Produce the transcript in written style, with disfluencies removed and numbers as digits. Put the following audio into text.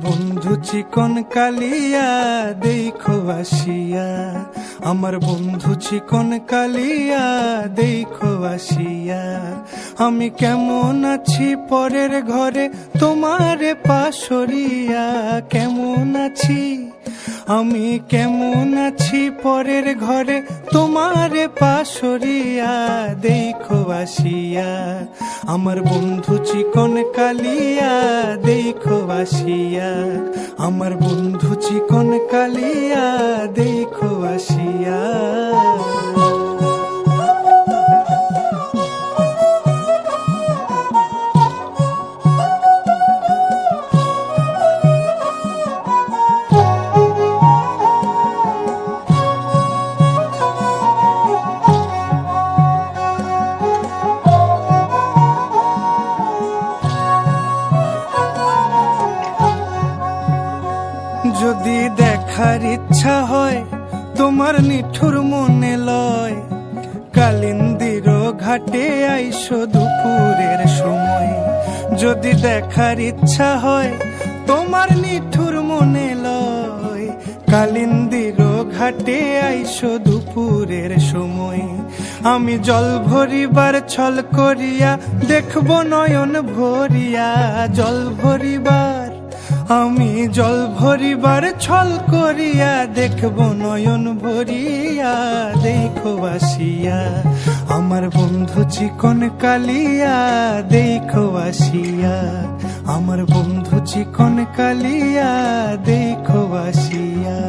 বন্ধু চিকন কালিয়া দেখো আসিয়া, আমার বন্ধু চিকন কালিয়া দেখো আসিয়া। আমি কেমন আছি পরের ঘরে তোমারে পাশরিয়া, কেমন আছি আমি কেমন আছি পরের ঘরে তোমারে পাশরিয়া দেখো আসিয়া। আমার বন্ধু চিকন কালিয়া দেখো আসিয়া, আমার বন্ধু চিকন কালিয়া দেখো আসিয়া। যদি দেখার ইচ্ছা হয় তোমার নিঠুর মনে লয়, কালিন্দির ঘাটে আইসো দুপুরের সময়। যদি দেখার ইচ্ছা হয় তোমার নিঠুর মনে লয়, কালিন্দির ঘাটে আইসো দুপুরের সময়। আমি জল ভরিবার ছল করিয়া দেখবো নয়ন ভরিয়া, জল ভরিবার আমি জল ভরিবার ছল করিয়া দেখবো নয়ন ভরিয়া দেখো আসিয়া। আমার বন্ধু চিকন কালিয়া দেখো আসিয়া, আমার বন্ধু চিকন কালিয়া দেখো আসিয়া।